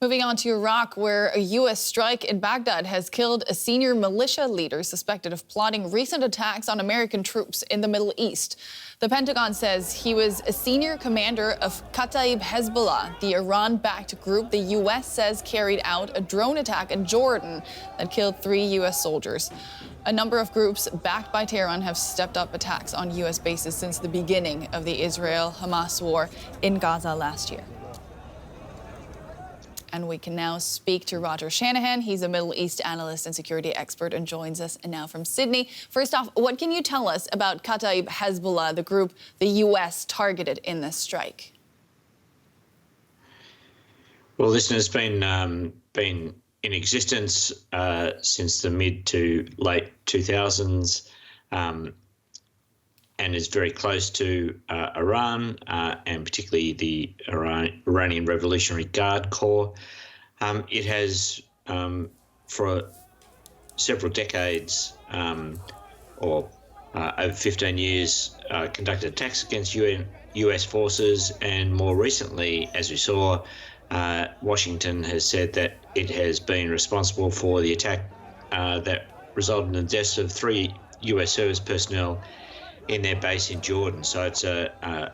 Moving on to Iraq, where a U.S. strike in Baghdad has killed a senior militia leader suspected of plotting recent attacks on American troops in the Middle East. The Pentagon says he was a senior commander of Kata'ib Hezbollah, the Iran-backed group the U.S. says carried out a drone attack in Jordan that killed 3 U.S. soldiers. A number of groups backed by Tehran have stepped up attacks on U.S. bases since the beginning of the Israel-Hamas war in Gaza last year. And we can now speak to Roger Shanahan. He's a Middle East analyst and security expert and joins us now from Sydney. First off, what can you tell us about Kata'ib Hezbollah, the group the U.S. targeted in this strike? Well, this has been in existence since the mid to late 2000s and is very close to Iran and particularly the Iranian Revolutionary Guard Corps. It has, for several decades or over 15 years, conducted attacks against US forces, and more recently, as we saw, Washington has said that it has been responsible for the attack that resulted in the deaths of 3 US service personnel in their base in Jordan. So it's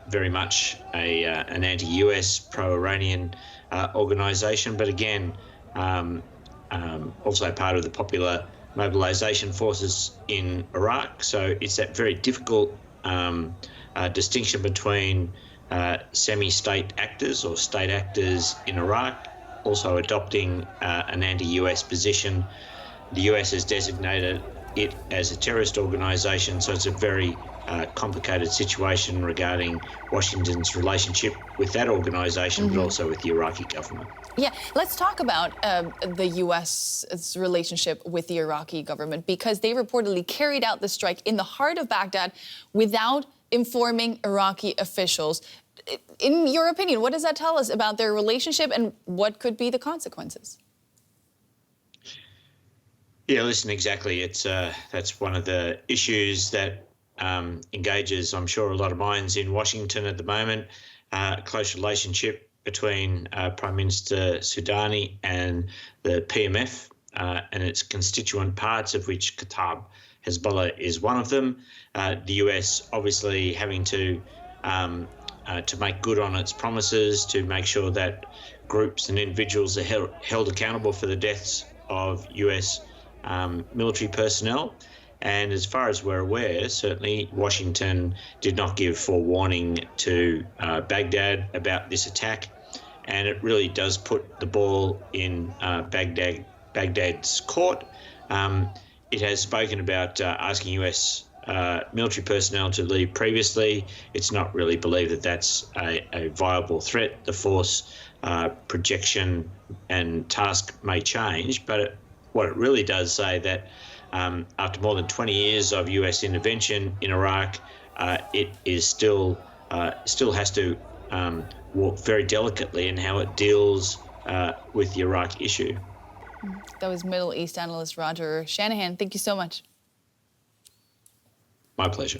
very much an anti-US, pro-Iranian organisation, but again, also part of the popular mobilisation forces in Iraq. So it's that very difficult distinction between semi-state actors or state actors in Iraq, also adopting an anti-US position. The US has designated it as a terrorist organisation, so it's a very complicated situation regarding Washington's relationship with that organisation, but also with the Iraqi government. Yeah, let's talk about the U.S.'s relationship with the Iraqi government, because they reportedly carried out the strike in the heart of Baghdad without informing Iraqi officials. In your opinion, what does that tell us about their relationship and what could be the consequences? Yeah, listen, exactly. It's that's one of the issues that engages, I'm sure, a lot of minds in Washington at the moment. Close relationship between Prime Minister Soudani and the PMF and its constituent parts, of which Kata'ib Hezbollah is one of them. The US obviously having to make good on its promises, to make sure that groups and individuals are held accountable for the deaths of US military personnel. And as far as we're aware, certainly Washington did not give forewarning to Baghdad about this attack. And it really does put the ball in Baghdad's court. It has spoken about asking US military personnel to leave previously. It's not really believed that that's a viable threat. The force projection and task may change, but what it really does say that after more than 20 years of US intervention in Iraq, it is still has to walk very delicately in how it deals with the Iraq issue. That was Middle East analyst Roger Shanahan. Thank you so much. My pleasure.